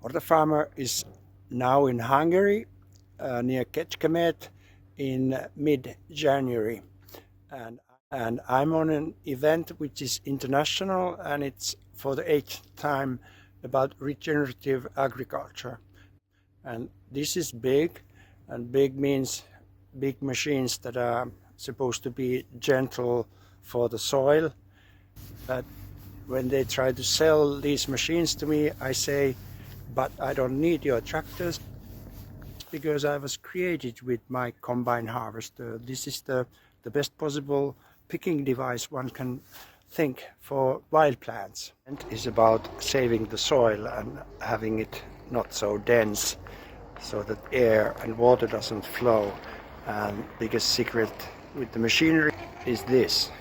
Hortafarmer is now in Hungary, near Kecskemet, in mid-January, and I'm on an event which is international, and it's for the 8th time about regenerative agriculture. And this is big, and big means big machines that are supposed to be gentle for the soil. But when they try to sell these machines to me, I say, but I don't need your tractors because I was created with my combine harvester. This is the best possible picking device one can think for wild plants. And it's about saving the soil and having it not so dense so that air and water doesn't flow. And biggest secret with the machinery is this,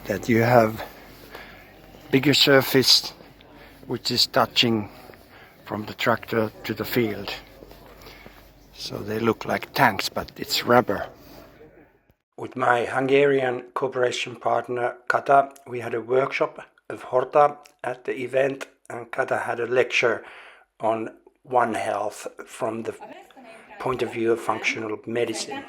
that you have bigger surface which is touching from the tractor to the field. So they look like tanks, but it's rubber. With my Hungarian cooperation partner Kata, we had a workshop of Horta at the event, and Kata had a lecture on One Health from the point of view of functional medicine.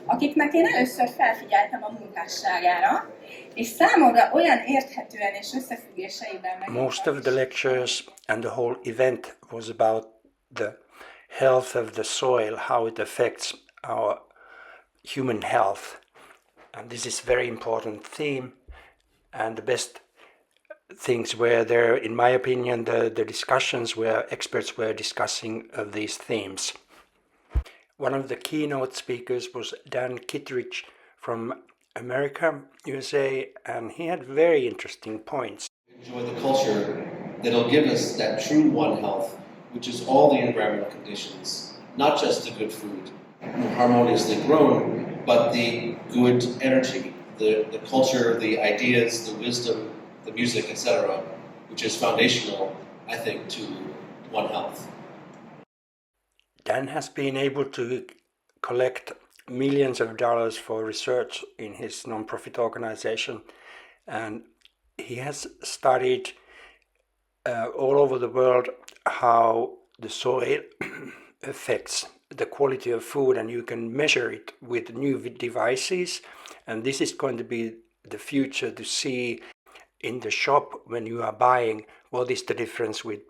Akiknek én először felfigyeltem a munkásságára, és számomra olyan érthetően és összefüggéseiben meg... Most of the lectures and the whole event was about the health of the soil, how it affects our human health. And this is a very important theme, and the best things were there, in my opinion, the discussions where experts were discussing of these themes. One of the keynote speakers was Dan Kittredge from America, USA, and he had very interesting points. Enjoy the culture that'll give us that true One Health, which is all the environmental conditions, not just the good food, harmoniously grown, but the good energy, the culture, the ideas, the wisdom, the music, etc., which is foundational, I think, to One Health. Dan has been able to collect millions of dollars for research in his non-profit organization, and he has studied all over the world how the soil affects the quality of food, and you can measure it with new devices, and this is going to be the future, to see in the shop when you are buying what is the difference with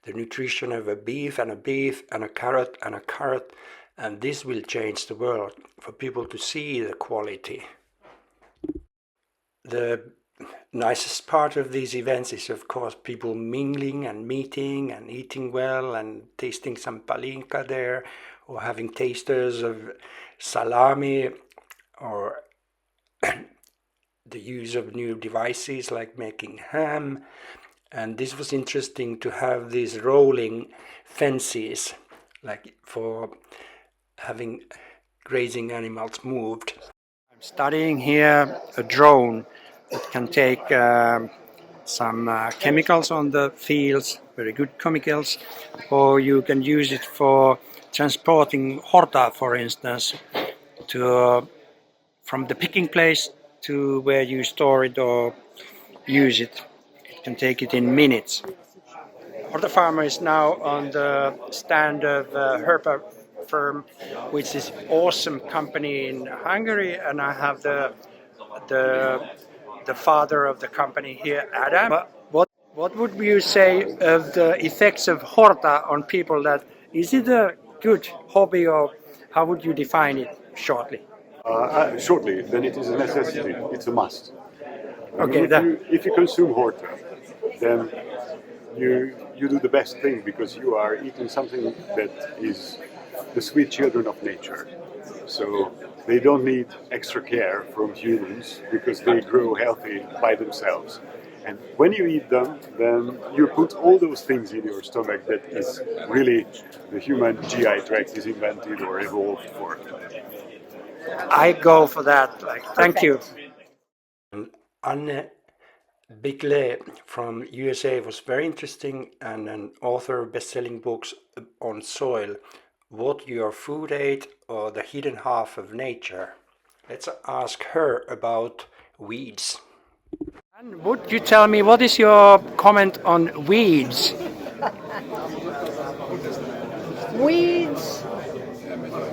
the nutrition of a beef and a carrot and a carrot, and this will change the world for people to see the quality. The nicest part of these events is, of course, people mingling and meeting and eating well and tasting some palinka there, or having tasters of salami, or the use of new devices like making ham. And this was interesting to have these rolling fences, like for having grazing animals moved. I'm studying here a drone that can take some chemicals on the fields, very good chemicals, or you can use it for transporting horta, for instance, to from the picking place to where you store it or use it. It can take it in minutes. Hortafarmer is now on the stand of Hortafarmer, which is an awesome company in Hungary, and I have the father of the company here, Adam. What would you say of the effects of horta on people? That is it a good hobby, or how would you define it shortly? Shortly, then it is a necessity. It's a must. Okay. If you consume horta, then you do the best thing, because you are eating something that is the sweet children of nature. So they don't need extra care from humans because they grow healthy by themselves. And when you eat them, then you put all those things in your stomach that is really the human GI tract is invented or evolved for. I go for that. Thank you. Anne Bigley from USA was very interesting, and an author of best-selling books on soil, What Your Food Ate or The Hidden Half of Nature. Let's ask her about weeds. Would you tell me what is your comment on weeds? Weeds,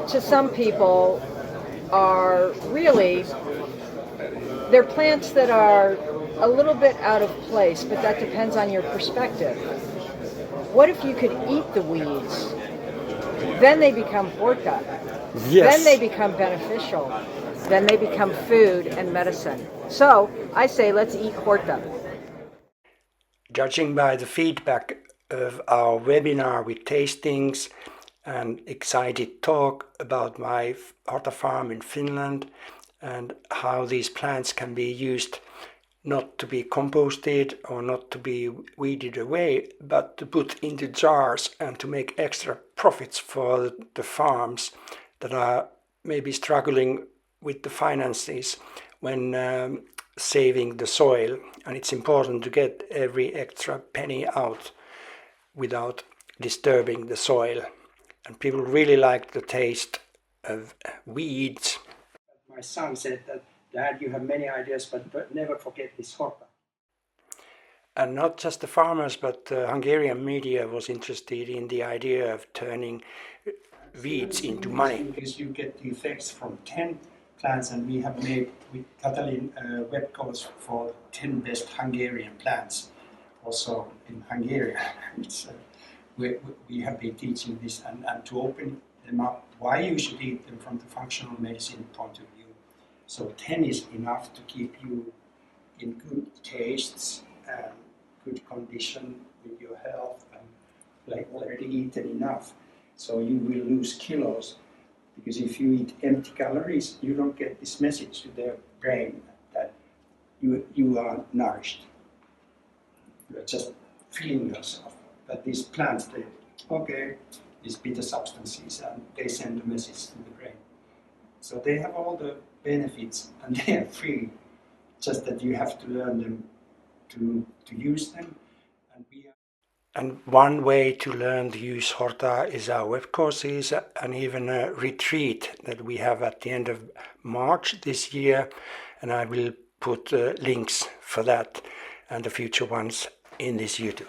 to some people, are really, they're plants that are a little bit out of place, but that depends on your perspective. What if you could eat the weeds? Then they become horta. Yes. Then they become beneficial. Then they become food and medicine. So I say let's eat horta. Judging by the feedback of our webinar with tastings and excited talk about my Hortafarm in Finland and how these plants can be used not to be composted or not to be weeded away, but to put into jars and to make extra profits for the farms that are maybe struggling with the finances when saving the soil. And it's important to get every extra penny out without disturbing the soil. And people really like the taste of weeds. My son said that, Dad, you have many ideas, but never forget this horta. And not just the farmers, but Hungarian media was interested in the idea of turning weeds into money. Because you get the effects from 10 plants, and we have made with Katalin web codes for 10 best Hungarian plants, also in Hungary. We have been teaching this and to open them up, why you should eat them from the functional medicine point of view. So 10 is enough to keep you in good tastes and good condition with your health, and like already eaten enough. So you will lose kilos, because if you eat empty calories, you don't get this message to the brain that you are nourished. You are just feeling yourself. But these plants, these bitter substances, and they send a message to the brain. So they have all the benefits and they are free, just that you have to learn them to use them. And one way to learn to use horta is our web courses and even a retreat that we have at the end of March this year. And I will put links for that and the future ones in this YouTube.